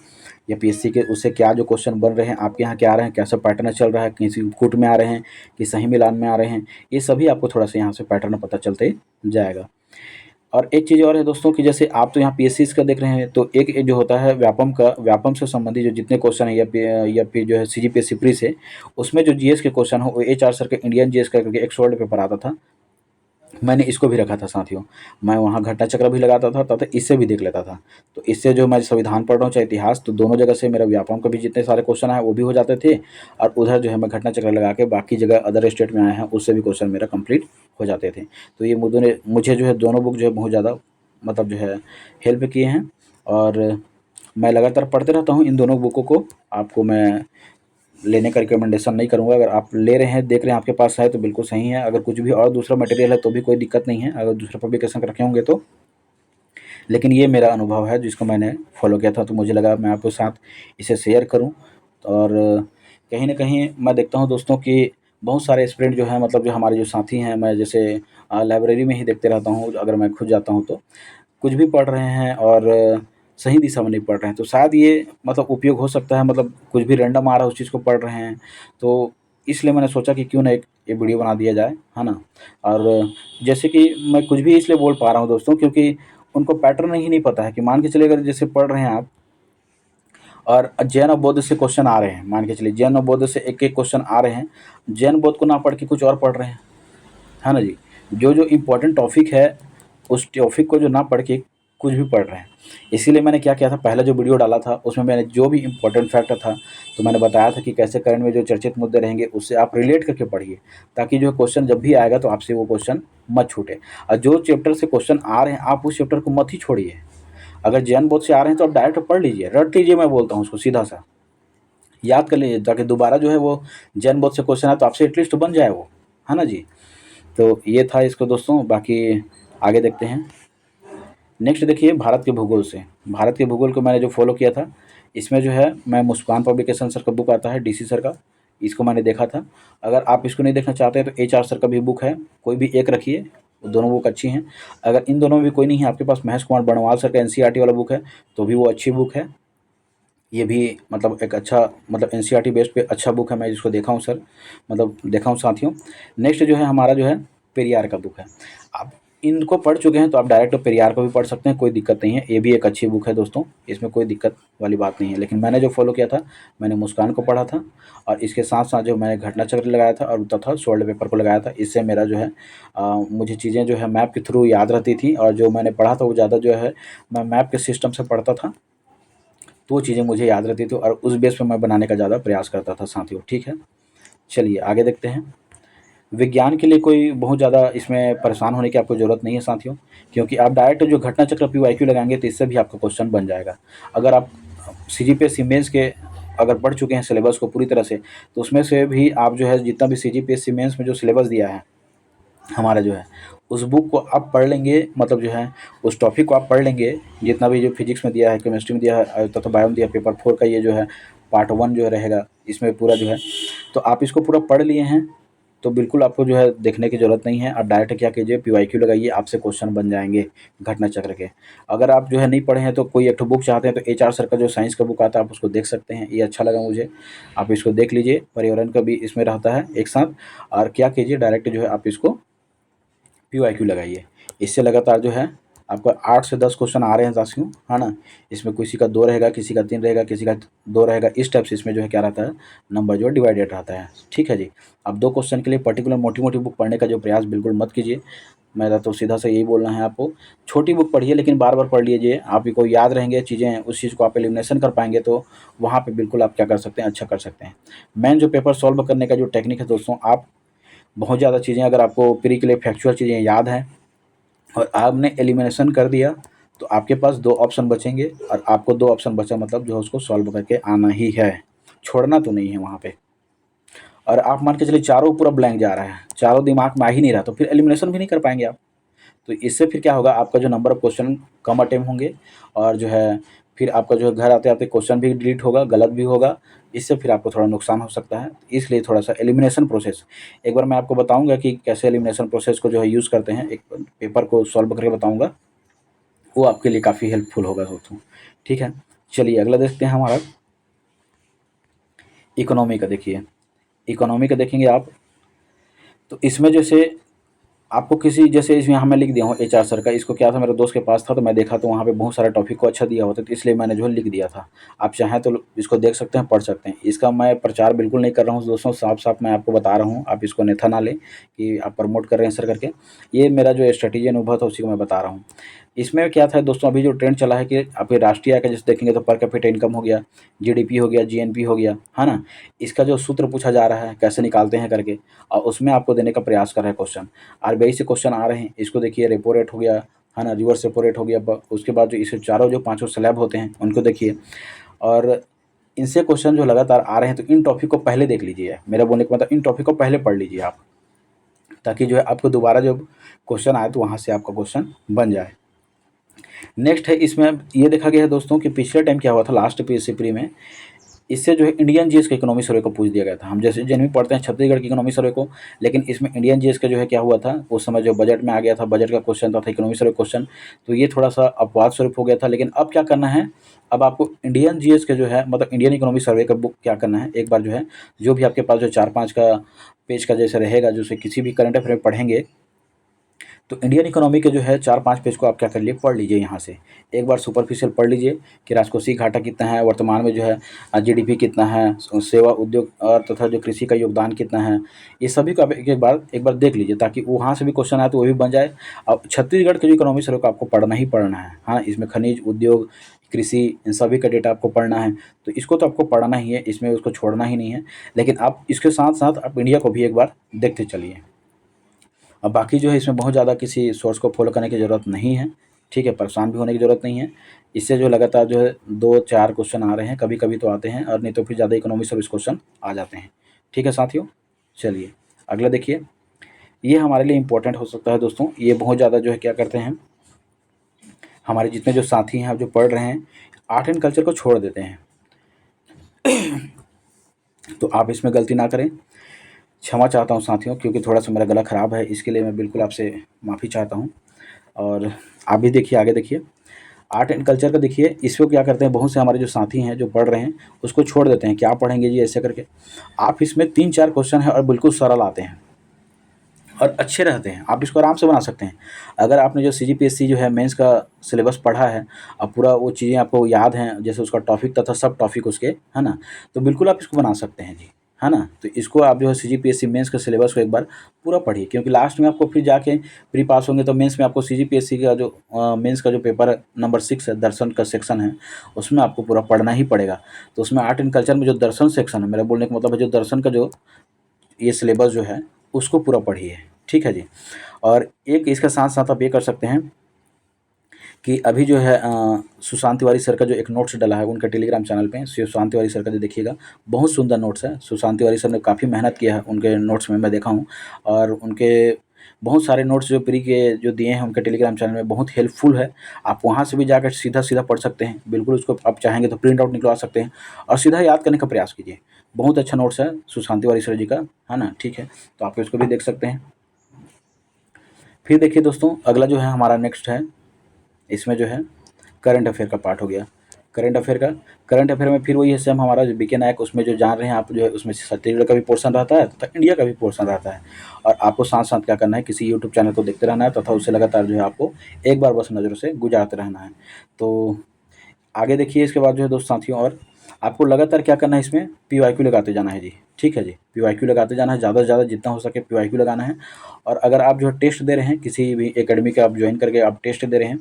या PSC के, उससे क्या जो क्वेश्चन बन रहे हैं, आपके यहाँ क्या आ रहे हैं, कैसा पैटर्न चल रहा है, किसी कूट में आ रहे हैं कि सही मिलान में आ रहे हैं, ये सभी आपको थोड़ा सा यहाँ से पैटर्न पता चलते जाएगा। और एक चीज़ और है दोस्तों कि जैसे आप तो यहाँ PSC का देख रहे हैं, तो एक जो होता है व्यापम का, व्यापम से संबंधित जो जितने क्वेश्चन है या फिर जो है CGPSC प्री से, उसमें जो GS के क्वेश्चन हो वो HR सर के इंडियन GS का करके एक शॉर्ट पेपर आता था, मैंने इसको भी रखा था साथियों। मैं वहाँ घटना चक्र भी लगाता था तथा इससे भी देख लेता था। तो इससे जो मैं संविधान पढ़ रहा हूँ चाहे इतिहास, तो दोनों जगह से मेरा व्यापम के भी जितने सारे क्वेश्चन आए वो भी हो जाते थे, और उधर जो है मैं घटना चक्र लगा के बाकी जगह अदर स्टेट में आए हैं उससे भी क्वेश्चन मेरा कंप्लीट हो जाते थे। तो ये मुझे जो है दोनों बुक जो है बहुत ज़्यादा मतलब जो है हेल्प किए हैं, और मैं लगातार पढ़ते रहता हूँ इन दोनों बुकों को। आपको मैं लेने का रिकमेंडेशन नहीं करूँगा। अगर आप ले रहे हैं, देख रहे हैं, आपके पास है तो बिल्कुल सही है। अगर कुछ भी और दूसरा मटेरियल है तो भी कोई दिक्कत नहीं है, अगर दूसरा पब्लिकेशन रखे होंगे तो। लेकिन ये मेरा अनुभव है जिसको मैंने फॉलो किया था, तो मुझे लगा मैं आपके साथ इसे शेयर करूँ। और कहीं न कहीं मैं देखता हूँ दोस्तों कि बहुत सारे एस्पिरेंट जो हैं, मतलब जो हमारे जो साथी हैं, मैं जैसे लाइब्रेरी में ही देखते रहता हूँ, अगर मैं खुद जाता हूँ तो कुछ भी पढ़ रहे हैं और सही दिशा में नहीं पढ़ रहे हैं, तो शायद ये मतलब उपयोग हो सकता है। मतलब कुछ भी रैंडम आ रहा है उस चीज़ को पढ़ रहे हैं, तो इसलिए मैंने सोचा कि क्यों ना एक ये वीडियो बना दिया जाए, है ना। और जैसे कि मैं कुछ भी इसलिए बोल पा रहा हूँ दोस्तों क्योंकि उनको पैटर्न ही नहीं पता है। कि मान के चलिए अगर जैसे पढ़ रहे हैं आप और जैन और बौद्ध से क्वेश्चन आ रहे हैं, मान के चलिए जैन और बौद्ध से एक एक क्वेश्चन आ रहे हैं, जैन बौद्ध को ना पढ़ के कुछ और पढ़ रहे हैं, है ना जी। जो जो इम्पोर्टेंट टॉपिक है उस टॉपिक को जो ना पढ़ के कुछ भी पढ़ रहे हैं। इसीलिए मैंने क्या किया था, पहला जो वीडियो डाला था उसमें मैंने जो भी इम्पोर्टेंट फैक्टर था तो मैंने बताया था कि कैसे करंट में जो चर्चित मुद्दे रहेंगे उससे आप रिलेट करके पढ़िए, ताकि जो क्वेश्चन जब भी आएगा तो आपसे वो क्वेश्चन मत छूटे। और जो चैप्टर से क्वेश्चन आ रहे हैं आप उस चैप्टर को मत ही छोड़िए। अगर जैन बोध से आ रहे हैं तो आप डायरेक्ट पढ़ लीजिए, रट लीजिए, मैं बोलता हूँ उसको सीधा सा याद कर लीजिए, ताकि दोबारा जो है वो जैन बोध से क्वेश्चन आए तो आपसे एटलीस्ट बन जाए वो, है ना जी। तो ये था इसको दोस्तों, बाकी आगे देखते हैं। नेक्स्ट देखिए भारत के भूगोल से। भारत के भूगोल को मैंने जो फॉलो किया था, इसमें जो है मैं मुस्कान पब्लिकेशन सर का बुक आता है DC सर का, इसको मैंने देखा था। अगर आप इसको नहीं देखना चाहते हैं तो HR सर का भी बुक है, कोई भी एक रखिए, दोनों बुक अच्छी हैं। अगर इन दोनों में भी कोई नहीं है आपके पास, महेश कुमार बर्णवाल सर का NCERT वाला बुक है तो भी वो अच्छी बुक है। ये भी मतलब एक अच्छा मतलब NCERT बेस्ड पे अच्छा बुक है, मैं जिसको देखा हूँ सर, मतलब देखा हूँ साथियों। नेक्स्ट जो है हमारा जो है पेरियार का बुक है। आप इनको पढ़ चुके हैं तो आप डायरेक्ट पेरियार को भी पढ़ सकते हैं, कोई दिक्कत नहीं है। ये भी एक अच्छी बुक है दोस्तों, इसमें कोई दिक्कत वाली बात नहीं है। लेकिन मैंने जो फॉलो किया था, मैंने मुस्कान को पढ़ा था, और इसके साथ साथ जो मैंने घटना चक्र लगाया था और तथा सोल्ड पेपर को लगाया था। इससे मेरा जो है मुझे चीज़ें जो है मैप के थ्रू याद रहती थी, और जो मैंने पढ़ा था वो ज़्यादा जो है मैं मैप के सिस्टम से पढ़ता था, तो वो चीज़ें मुझे याद रहती थी और उस बेस पे मैं बनाने का ज़्यादा प्रयास करता था साथियों। ठीक है, चलिए आगे देखते हैं। विज्ञान के लिए कोई बहुत ज़्यादा इसमें परेशान होने की आपको ज़रूरत नहीं है साथियों, क्योंकि आप डायरेक्ट जो घटना चक्र पीवाईक्यू लगाएंगे तो इससे भी आपका क्वेश्चन बन जाएगा। अगर आप सीजीपीएससी मेंस के अगर पढ़ चुके हैं सिलेबस को पूरी तरह से, तो उसमें से भी आप जो है जितना भी सीजीपीएससी मेंस में जो सिलेबस दिया है हमारा जो है, उस बुक को आप पढ़ लेंगे, मतलब जो है उस टॉपिक को आप पढ़ लेंगे, जितना भी जो फिजिक्स में दिया है, केमिस्ट्री में दिया है तथा बायो में दिया है, पेपर 4 का ये जो है पार्ट 1 जो रहेगा इसमें पूरा जो है, तो आप इसको पूरा पढ़ लिए हैं तो बिल्कुल आपको जो है देखने की ज़रूरत नहीं है। आप डायरेक्ट क्या कीजिए, पीवाईक्यू लगाइए, आपसे क्वेश्चन बन जाएंगे घटना चक्र के। अगर आप जो है नहीं पढ़े हैं तो कोई एक ठो बुक चाहते हैं तो एचआर सर का जो साइंस का बुक आता है आप उसको देख सकते हैं, ये अच्छा लगा मुझे, आप इसको देख लीजिए। पर्यावरण का भी इसमें रहता है एक साथ। और क्या कीजिए, डायरेक्ट जो है आप इसको पीवाईक्यू लगाइए। इससे लगातार जो है आपका 8 से 10 क्वेश्चन आ रहे हैं साथियों, है ना। इसमें किसी का 2 रहेगा, किसी का 3 रहेगा, किसी का 2 रहेगा, इस टाइप से इसमें जो है क्या रहता है, नंबर जो है डिवाइडेड रहता है। ठीक है जी। अब 2 क्वेश्चन के लिए पर्टिकुलर मोटी मोटी बुक पढ़ने का जो प्रयास बिल्कुल मत कीजिए। मेरा तो सीधा सा यही बोलना है आपको, छोटी बुक पढ़िए लेकिन बार बार पढ़ लीजिए, आप को याद रहेंगे चीज़ें, उस चीज़ को आप एलिमिनेशन कर पाएंगे तो वहाँ पे बिल्कुल आप क्या कर सकते हैं, अच्छा कर सकते हैं। मेन जो पेपर सॉल्व करने का जो टेक्निक है दोस्तों, आप बहुत ज़्यादा चीज़ें अगर आपको प्री के लिए फैक्चुअल चीज़ें याद हैं और आपने एलिमिनेशन कर दिया तो आपके पास 2 ऑप्शन बचेंगे, और आपको 2 ऑप्शन बचा मतलब जो है उसको सॉल्व करके आना ही है, छोड़ना तो नहीं है वहाँ पे। और आप मान के चलिए चारों पूरा ब्लैंक जा रहा है, चारों दिमाग में आ ही नहीं रहा, तो फिर एलिमिनेशन भी नहीं कर पाएंगे आप। तो इससे फिर क्या होगा, आपका जो number of question come attempt होंगे, और जो है फिर आपका जो है घर आते आते क्वेश्चन भी डिलीट होगा, गलत भी होगा, इससे फिर आपको थोड़ा नुकसान हो सकता है। इसलिए थोड़ा सा एलिमिनेशन प्रोसेस एक बार मैं आपको बताऊंगा कि कैसे एलिमिनेशन प्रोसेस को जो है यूज़ करते हैं, एक पेपर को सॉल्व करके बताऊंगा, वो आपके लिए काफ़ी हेल्पफुल होगा दोस्तों। ठीक है, चलिए अगला देखते हैं हमारा इकोनॉमी का। देखिए इकोनॉमी का देखेंगे आप, तो इसमें जैसे आपको किसी, जैसे इसमें यहाँ मैं लिख दिया हूँ एचआर सर का, इसको क्या था, मेरे दोस्त के पास था तो मैं देखा तो वहाँ पे बहुत सारा टॉपिक को अच्छा दिया होता, तो इसलिए मैंने जो है लिख दिया था। आप चाहें तो इसको देख सकते हैं, पढ़ सकते हैं। इसका मैं प्रचार बिल्कुल नहीं कर रहा हूँ दोस्तों, साफ साफ मैं आपको बता रहा हूँ, आप इसको अन्यथा ना लें कि आप प्रमोट कर रहे हैं सर करके। ये मेरा जो स्ट्रेटेजी अनुभव था उसी को मैं बता रहा हूँ। इसमें क्या था दोस्तों, अभी जो ट्रेंड चला है कि आपके राष्ट्रीय आय का जैसे देखेंगे तो पर कैपिटा इनकम हो गया, जीडीपी हो गया, जीएनपी हो गया, है ना। इसका जो सूत्र पूछा जा रहा है कैसे निकालते हैं करके, और उसमें आपको देने का प्रयास कर रहा है क्वेश्चन। आरबीआई से क्वेश्चन आ रहे हैं, इसको देखिए, रेपो रेट हो गया, है ना, रिवर्स रेपो रेट हो गया, उसके बाद जो इसे चारों जो 5 स्लैब होते हैं उनको देखिए, और इनसे क्वेश्चन जो लगातार आ रहे हैं, तो इन टॉपिक को पहले देख लीजिए। मेरा बोलने का मतलब इन टॉपिक को पहले पढ़ लीजिए आप, ताकि जो है आपको दोबारा जब क्वेश्चन आए तो वहाँ से आपका क्वेश्चन बन जाए। नेक्स्ट है, इसमें ये देखा गया है दोस्तों कि पिछले टाइम क्या हुआ था लास्ट पीएससी प्री में, इससे जो है इंडियन जीएस के इकोनॉमी सर्वे को पूछ दिया गया था। हम जैसे जेनवी पढ़ते हैं छत्तीसगढ़ की इकोनॉमी सर्वे को, लेकिन इसमें इंडियन जीएस का जो है क्या हुआ था, उस समय जो बजट में आ गया था, बजट का क्वेश्चन था इकोनॉमी सर्वे क्वेश्चन, तो ये थोड़ा सा अपवाद स्वरूप हो गया था। लेकिन अब क्या करना है, अब आपको इंडियन जीएस के जो है, मतलब इंडियन इकोनॉमी सर्वे का बुक क्या करना है, एक बार जो है जो भी आपके पास जो 4-5 का पेज का जैसे रहेगा, जो किसी भी करंट अफेयर में पढ़ेंगे, तो इंडियन इकोनॉमी के जो है 4-5 पेज को आप क्या कर लिए, पढ़ लीजिए यहाँ से। एक बार सुपरफिशियल पढ़ लीजिए कि राजकोषीय घाटा कितना है, वर्तमान में जो है जीडीपी कितना है, सेवा उद्योग और तथा जो कृषि का योगदान कितना है, ये सभी को आप एक बार देख लीजिए, ताकि वहाँ से भी क्वेश्चन आए तो वो भी बन जाए। अब छत्तीसगढ़ के जो इकोनॉमी सर्वे को आपको पढ़ना ही पढ़ना है, हाँ, इसमें खनिज उद्योग, कृषि, इन सभी का डेटा आपको पढ़ना है, तो इसको तो आपको पढ़ना ही है, इसमें उसको छोड़ना ही नहीं है। लेकिन आप इसके साथ साथ आप इंडिया को भी एक बार देखते चलिए। अब बाकी जो है इसमें बहुत ज़्यादा किसी सोर्स को फॉलो करने की ज़रूरत नहीं है। ठीक है, परेशान भी होने की ज़रूरत नहीं है। इससे जो लगातार जो है 2-4 क्वेश्चन आ रहे हैं, कभी कभी तो आते हैं, और नहीं तो फिर ज़्यादा इकोनॉमिक सर्विस क्वेश्चन आ जाते हैं। ठीक है साथियों, चलिए अगला देखिए, ये हमारे लिए इम्पोर्टेंट हो सकता है दोस्तों। ये बहुत ज़्यादा जो है क्या करते हैं, हमारे जितने जो साथी हैं जो पढ़ रहे हैं, आर्ट एंड कल्चर को छोड़ देते हैं, तो आप इसमें गलती ना करें। क्षमा चाहता हूँ साथियों, क्योंकि थोड़ा सा मेरा गला ख़राब है, इसके लिए मैं बिल्कुल आपसे माफ़ी चाहता हूँ। और आप भी देखिए, आगे देखिए, आर्ट एंड कल्चर का देखिए, इसको क्या करते हैं, बहुत से हमारे जो साथी हैं जो पढ़ रहे हैं उसको छोड़ देते हैं, क्या पढ़ेंगे जी ऐसे करके। आप इसमें 3-4 क्वेश्चन है और बिल्कुल सरल आते हैं और अच्छे रहते हैं, आप इसको आराम से बना सकते हैं। अगर आपने जो सीजीपीएससी जो है मेंस का सिलेबस पढ़ा है, अब पूरा वो चीज़ें आपको याद हैं, जैसे उसका टॉपिक तथा सब टॉपिक उसके, है ना, तो बिल्कुल आप इसको बना सकते हैं जी, है ना। तो इसको आप जो है सीजीपीएससी मेंस के सिलेबस को एक बार पूरा पढ़िए, क्योंकि लास्ट में आपको फिर जाके प्री पास होंगे तो मेंस में आपको सीजीपीएससी का जो मेंस का जो पेपर नंबर 6 है, दर्शन का सेक्शन है, उसमें आपको पूरा पढ़ना ही पड़ेगा। तो उसमें आर्ट एंड कल्चर में जो दर्शन सेक्शन है, मेरा बोलने का मतलब है जो दर्शन का जो ये सिलेबस जो है उसको पूरा पढ़िए, ठीक है जी। और एक इसके साथ साथ आप ये कर सकते हैं कि अभी जो है सुशांत तिवारी सर का जो एक नोट्स डला है उनके टेलीग्राम चैनल पे, सुशांत तिवारी सर का जो देखिएगा, बहुत सुंदर नोट्स है। सुशांत तिवारी सर ने काफ़ी मेहनत किया है उनके नोट्स में, मैं देखा हूँ। और उनके बहुत सारे नोट्स जो प्री के जो दिए हैं उनके टेलीग्राम चैनल में, बहुत हेल्पफुल है। आप वहाँ से भी जाकर सीधा सीधा पढ़ सकते हैं, बिल्कुल उसको आप चाहेंगे तो प्रिंट आउट निकलवा सकते हैं और सीधा याद करने का प्रयास कीजिए। बहुत अच्छा नोट्स है सुशांत तिवारी सर जी का, है ना, ठीक है। तो आप इसको भी देख सकते हैं। फिर देखिए दोस्तों, अगला जो है हमारा नेक्स्ट है, इसमें जो है करंट अफेयर का पार्ट हो गया। करंट अफेयर में फिर वही है सेम हमारा जो बीके नायक, उसमें जो जान रहे हैं आप, जो है उसमें छत्तीसगढ़ का भी पोर्शन रहता है तथा इंडिया का भी पोर्शन रहता है। और आपको साथ साथ क्या करना है, किसी यूट्यूब चैनल को देखते रहना है तथा उससे लगातार जो है आपको एक बार बस नज़रों से गुजारते रहना है। तो आगे देखिए, इसके बाद जो है दोस्त साथियों, और आपको लगातार क्या करना है, इसमें पीवाईक्यू लगाते जाना है जी, ठीक है जी। पीवाईक्यू लगाते जाना है, ज़्यादा से ज़्यादा जितना हो सके पीवाईक्यू लगाना है। और अगर आप जो है टेस्ट दे रहे हैं, किसी भी एकेडमी के आप ज्वाइन करके आप टेस्ट दे रहे हैं,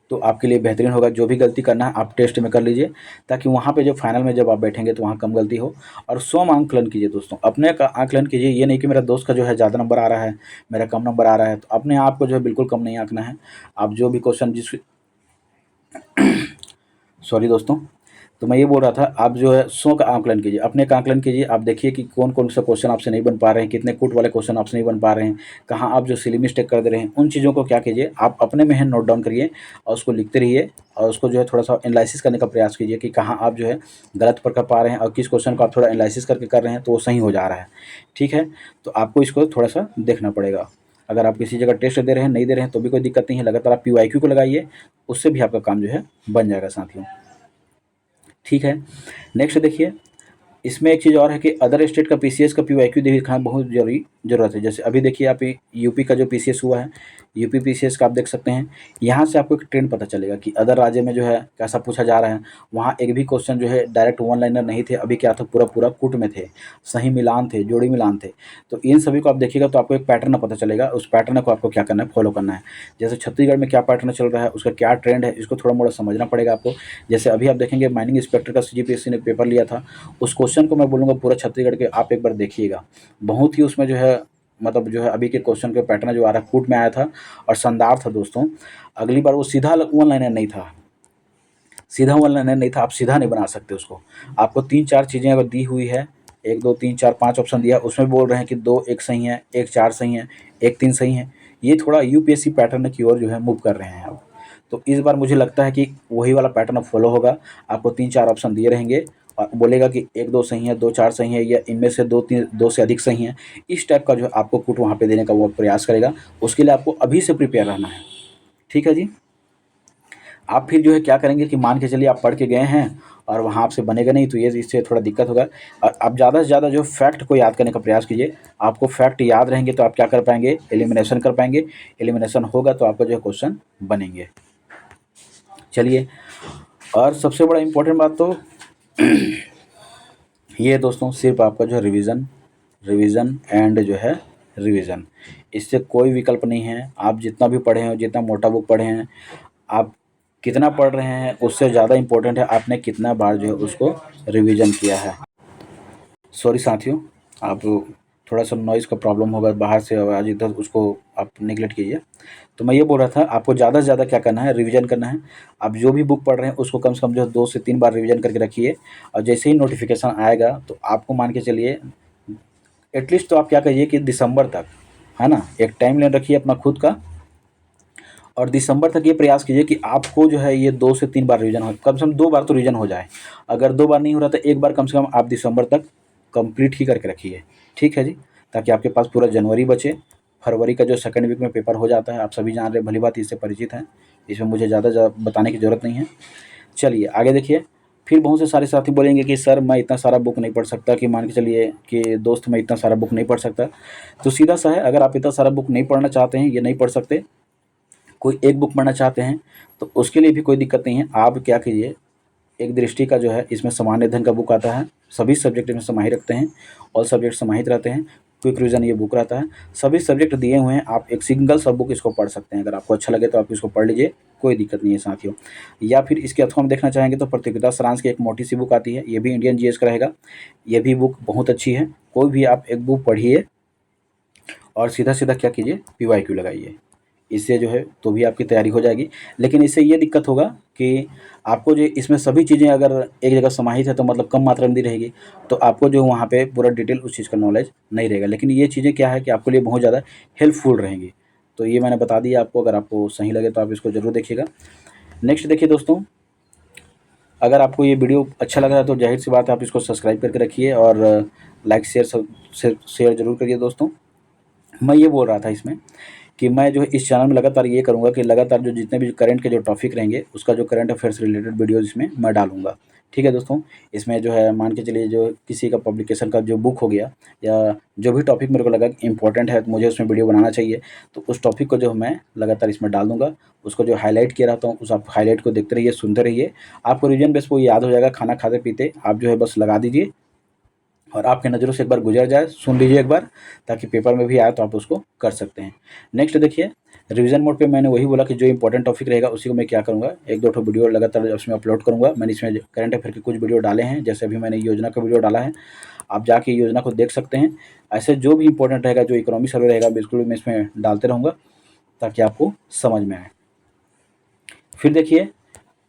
तो आपके लिए बेहतरीन होगा। जो भी गलती करना है आप टेस्ट में कर लीजिए, ताकि वहाँ पे जब फाइनल में जब आप बैठेंगे तो वहाँ कम गलती हो। और स्वयं आंकलन कीजिए दोस्तों, अपने का आंकलन कीजिए। ये नहीं कि मेरा दोस्त का जो है ज़्यादा नंबर आ रहा है, मेरा कम नंबर आ रहा है, तो अपने आप को जो है बिल्कुल कम नहीं आंकना है। आप जो भी क्वेश्चन जिस सॉरी दोस्तों, तो मैं ये बोल रहा था, आप जो है स्वयं का आंकलन कीजिए, अपने का आंकलन कीजिए। आप देखिए कि कौन कौन सा क्वेश्चन आपसे नहीं बन पा रहे हैं, कितने कूट वाले क्वेश्चन आपसे नहीं बन पा रहे हैं, कहाँ आप जो सिली मिस्टेक कर दे रहे हैं। उन चीज़ों को क्या कीजिए, आप अपने में है नोट डाउन करिए और उसको लिखते रहिए। और उसको जो है थोड़ा सा एनालिसिस करने का प्रयास कीजिए कि कहाँ आप जो है गलत कर पा रहे हैं और किस क्वेश्चन को आप थोड़ा एनालिसिस करके कर रहे हैं तो वो सही हो जा रहा है, ठीक है। तो आपको इसको थोड़ा सा देखना पड़ेगा। अगर आप किसी जगह टेस्ट दे रहे हैं, नहीं दे रहे हैं, तो भी कोई दिक्कत नहीं है, लगातार आप पीवाईक्यू को लगाइए, उससे भी आपका काम जो है बन जाएगा साथियों, ठीक है। नेक्स्ट देखिए, इसमें एक चीज़ और है कि अदर स्टेट का पीसीएस का पीवाईक्यू दिखाना बहुत ज़रूरत है। जैसे अभी देखिए, आप यूपी का जो पीसीएस हुआ है, यूपी पीसीएस का आप देख सकते हैं। यहाँ से आपको एक ट्रेंड पता चलेगा कि अदर राज्य में जो है कैसा पूछा जा रहा है। वहाँ एक भी क्वेश्चन जो है डायरेक्ट वन लाइनर नहीं थे, अभी क्या था, पूरा पूरा कूट में थे, सही मिलान थे, जोड़ी मिलान थे। तो इन सभी को आप देखिएगा तो आपको एक पैटर्न पता चलेगा। उस पैटर्न को आपको क्या करना है, फॉलो करना है। जैसे छत्तीसगढ़ में क्या पैटर्न चल रहा है, उसका क्या ट्रेंड है, इसको थोड़ा मोड़ा समझना पड़ेगा आपको। जैसे अभी आप देखेंगे माइनिंग इंस्पेक्टर का सीजीपीएससी ने पेपर लिया था, उस क्वेश्चन को मैं बोलूँगा पूरा छत्तीसगढ़ के आप एक बार देखिएगा। बहुत ही उसमें जो है मतलब जो है अभी के क्वेश्चन के पैटर्न जो आ रहा है, कूट में आया था और शानदार था दोस्तों। अगली बार वो सीधा वन लाइनर नहीं था, सीधा वन लाइनर नहीं था, आप सीधा नहीं बना सकते उसको। आपको 3-4 चीज़ें अगर दी हुई है, 1 2 3 4 5 ऑप्शन दिया, उसमें बोल रहे हैं कि 2 1 सही है, 1 4 सही है, 1 3 सही है। ये थोड़ा यूपीएससी पैटर्न की ओर जो है मूव कर रहे हैं अब। तो इस बार मुझे लगता है कि वही वाला पैटर्न फॉलो होगा। आपको 3-4 ऑप्शन दिए रहेंगे और बोलेगा कि 1 2 सही है, 2 4 सही है, या इनमें से 2 से अधिक सही हैं। इस टाइप का जो आपको कूट वहाँ पे देने का वो प्रयास करेगा। उसके लिए आपको अभी से प्रिपेयर रहना है, ठीक है जी। आप फिर जो है क्या करेंगे कि मान के चलिए आप पढ़ के गए हैं और वहाँ आपसे बनेगा नहीं, तो ये इससे थोड़ा दिक्कत होगा। और आप ज़्यादा से ज़्यादा जो फैक्ट को याद करने का प्रयास कीजिए। आपको फैक्ट याद रहेंगे तो आप क्या कर पाएंगे, एलिमिनेशन कर पाएंगे। एलिमिनेशन होगा तो आपका जो है क्वेश्चन बनेंगे। चलिए, और सबसे बड़ा इम्पोर्टेंट बात तो ये दोस्तों, सिर्फ आपका जो है रिवीजन एंड जो है रिवीजन, इससे कोई विकल्प नहीं है। आप जितना भी पढ़े हैं, जितना मोटा बुक पढ़े हैं, आप कितना पढ़ रहे हैं उससे ज़्यादा इम्पोर्टेंट है आपने कितना बार जो है उसको रिवीजन किया है। सॉरी साथियों, आप थोड़ा सा नॉइज़ का प्रॉब्लम होगा, बाहर से आवाज़ इधर, उसको आप नेगलेक्ट कीजिए। तो मैं ये बोल रहा था, आपको ज़्यादा से ज़्यादा क्या करना है, रिवीजन करना है। आप जो भी बुक पढ़ रहे हैं उसको कम से कम जो है 2 से 3 बार रिवीजन करके रखिए। और जैसे ही नोटिफिकेशन आएगा तो आपको मान के चलिए एटलीस्ट तो आप क्या करिए कि दिसंबर तक, है ना, एक टाइम लाइन रखिए अपना खुद का, और दिसंबर तक ये प्रयास कीजिए कि आपको जो है ये 2 से 3 बार रिवीजन हो, कम से कम 2 बार तो रिवीजन हो जाए। अगर 2 बार नहीं हो रहा तो 1 बार कम से कम आप दिसंबर तक कंप्लीट ही करके रखिए, ठीक है जी। ताकि आपके पास पूरा जनवरी बचे। फरवरी का जो सेकंड वीक में पेपर हो जाता है, आप सभी जान रहे हैं, भली बात इससे परिचित हैं, इसमें मुझे ज़्यादा बताने की ज़रूरत नहीं है। चलिए आगे देखिए। फिर बहुत से सारे साथी बोलेंगे कि सर मैं इतना सारा बुक नहीं पढ़ सकता, कि मान के चलिए कि दोस्त मैं इतना सारा बुक नहीं पढ़ सकता। तो सीधा सा है, अगर आप इतना सारा बुक नहीं पढ़ना चाहते हैं, ये नहीं पढ़ सकते, कोई एक बुक पढ़ना चाहते हैं, तो उसके लिए भी कोई दिक्कत नहीं है। आप क्या कीजिए, एक दृष्टि का जो है इसमें सामान्य अध्ययन का बुक आता है, सभी सब्जेक्ट इसमें समाहित रखते हैं, ऑल सब्जेक्ट समाहित रहते हैं। क्विक रिवीजन ये बुक रहता है, सभी सब्जेक्ट दिए हुए हैं। आप एक सिंगल सब बुक इसको पढ़ सकते हैं, अगर आपको अच्छा लगे तो आप इसको पढ़ लीजिए, कोई दिक्कत नहीं है साथियों। या फिर इसके अथवा हम देखना चाहेंगे तो प्रतियोगिता सारांश की एक मोटी सी बुक आती है, ये भी इंडियन जीएस का रहेगा। ये भी बुक बहुत अच्छी है, कोई भी आप एक बुक पढ़िए, और सीधा-सीधा क्या कीजिए, PYQ लगाइए। इससे जो है तो भी आपकी तैयारी हो जाएगी। लेकिन इससे ये दिक्कत होगा कि आपको जो इसमें सभी चीज़ें अगर एक जगह समाहित है तो मतलब कम मात्रा में दी रहेगी, तो आपको जो वहाँ पे पूरा डिटेल उस चीज़ का नॉलेज नहीं रहेगा। लेकिन ये चीज़ें क्या है कि आपके लिए बहुत ज़्यादा हेल्पफुल रहेंगी। तो ये मैंने बता दिया आपको, अगर आपको सही लगे तो आप इसको ज़रूर देखिएगा। नेक्स्ट देखिए दोस्तों, अगर आपको ये वीडियो अच्छा लग रहा है तो ज़ाहिर-सी बात है आप इसको सब्सक्राइब करके रखिए और लाइक शेयर ज़रूर करिए दोस्तों। मैं ये बोल रहा था इसमें कि मैं जो है इस चैनल में लगातार ये करूँगा कि लगातार जो जितने भी करंट के जो टॉपिक रहेंगे, उसका जो करंट अफेयर से रिलेटेड वीडियोज़ इसमें मैं डालूँगा। ठीक है दोस्तों? इसमें जो है मान के चलिए जो किसी का पब्लिकेशन का जो बुक हो गया या जो भी टॉपिक मेरे को लगा कि इम्पोर्टेंट है, तो मुझे उसमें वीडियो बनाना चाहिए, तो उस टॉपिक को जो मैं लगातार इसमें डाल दूँगा। उसको जो हाइलाइट किया रहता हूँ, उस आप हाइलाइट को देखते रहिए, सुनते रहिए। आपको रिवीजन बेस पे वो याद हो जाएगा, खाना खाते-पीते आप जो है बस लगा दीजिए और आपकी नज़रों से एक बार गुजर जाए, सुन लीजिए एक बार, ताकि पेपर में भी आए तो आप उसको कर सकते हैं। नेक्स्ट देखिए, रिवीजन मोड पे मैंने वही बोला कि जो इंपॉर्टेंट टॉपिक रहेगा उसी को मैं क्या करूँगा, 1-2 ठो वीडियो लगातार उसमें अपलोड करूँगा। मैंने इसमें करंट अफेयर के कुछ वीडियो डाले हैं, जैसे अभी मैंने योजना का वीडियो डाला है, आप जाके योजना को देख सकते हैं। ऐसे जो भी इंपॉर्टेंट रहेगा, जो इकोनॉमी सर्वे रहेगा, बिल्कुल मैं इसमें डालते रहूँगा ताकि आपको समझ में आए। फिर देखिए,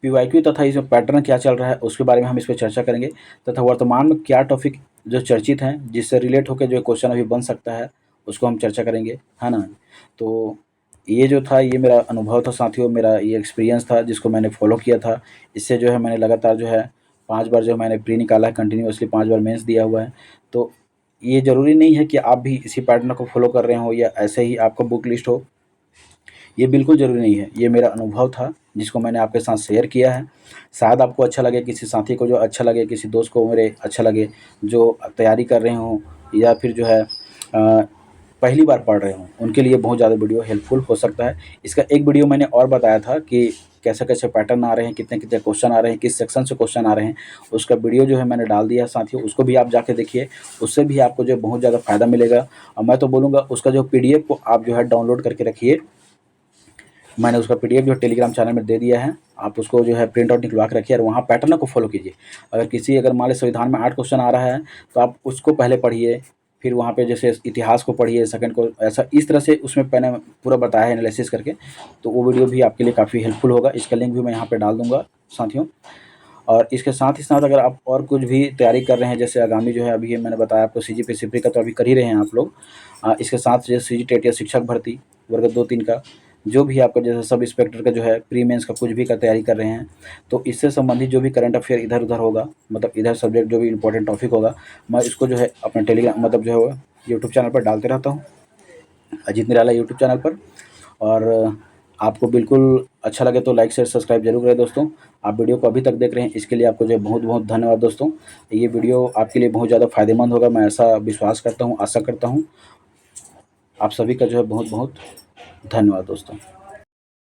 PYQ तथा इसमें पैटर्न क्या चल रहा है उसके बारे में हम इस पे चर्चा करेंगे, तथा वर्तमान में क्या टॉपिक जो चर्चित हैं जिससे रिलेट होकर जो क्वेश्चन अभी बन सकता है उसको हम चर्चा करेंगे, है ना? तो ये जो था ये मेरा अनुभव था साथियों, मेरा ये एक्सपीरियंस था जिसको मैंने फॉलो किया था। इससे जो है मैंने लगातार जो है 5 बार जो मैंने प्री निकाला है, कंटिन्यूअसली 5 बार मेंस दिया हुआ है। तो ये ज़रूरी नहीं है कि आप भी इसी पैटर्न को फॉलो कर रहे हो या ऐसे ही आपका बुक लिस्ट हो। ये बिल्कुल ज़रूरी नहीं है, ये मेरा अनुभव था जिसको मैंने आपके साथ शेयर किया है। शायद आपको अच्छा लगे, किसी साथी को जो अच्छा लगे, किसी दोस्त को मेरे अच्छा लगे, जो तैयारी कर रहे हों या फिर जो है पहली बार पढ़ रहे हों, उनके लिए बहुत ज़्यादा वीडियो हेल्पफुल हो सकता है। इसका एक वीडियो मैंने और बताया था कि कैसे-कैसे पैटर्न आ रहे हैं, कितने-कितने क्वेश्चन आ रहे हैं, किस सेक्शन से क्वेश्चन आ रहे हैं, उसका वीडियो जो है मैंने डाल दिया है साथियों, उसको भी आप जाके देखिए, उससे भी आपको जो है बहुत ज़्यादा फ़ायदा मिलेगा। और मैं तो बोलूँगा उसका जो PDF को आप जो है डाउनलोड करके रखिए। मैंने उसका PDF जो टेलीग्राम चैनल में दे दिया है, आप उसको जो है प्रिंट आउट निकलवा के रखिए और वहाँ पैटर्न को फॉलो कीजिए। अगर मान लें संविधान में 8 क्वेश्चन आ रहा है, तो आप उसको पहले पढ़िए, फिर वहाँ पे जैसे इतिहास को पढ़िए, सेकंड को ऐसा इस तरह से उसमें मैंने पूरा बताया है एनालिसिस करके, तो वो वीडियो भी आपके लिए काफ़ी हेल्पफुल होगा। इसका लिंक भी मैं यहाँ पे डाल दूँगा साथियों। और इसके साथ ही साथ अगर आप और कुछ भी तैयारी कर रहे हैं, जैसे आगामी जो है अभी ये मैंने बताया आपको CGP सिपरी का तो अभी कर ही रहे हैं आप लोग। इसके साथ जैसे CG टेट या शिक्षक भर्ती वर्ग 2-3 का, जो भी आपका जैसे सब इंस्पेक्टर का जो है प्री मेंस का कुछ भी का तैयारी कर रहे हैं, तो इससे संबंधित जो भी करंट अफेयर इधर-उधर होगा, मतलब इधर सब्जेक्ट जो भी इम्पोर्टेंट टॉपिक होगा, मैं इसको जो है अपने टेलीग्राम मतलब जो है यूट्यूब चैनल पर डालते रहता हूँ, अजीत निराला यूट्यूब चैनल पर। और आपको बिल्कुल अच्छा लगे तो लाइक शेयर सब्सक्राइब जरूर करें दोस्तों। आप वीडियो को अभी तक देख रहे हैं, इसके लिए आपको जो है बहुत बहुत धन्यवाद दोस्तों। ये वीडियो आपके लिए बहुत ज़्यादा फ़ायदेमंद होगा, मैं ऐसा विश्वास करता हूँ, आशा करता हूँ। आप सभी का जो है बहुत बहुत धन्यवाद दोस्तों।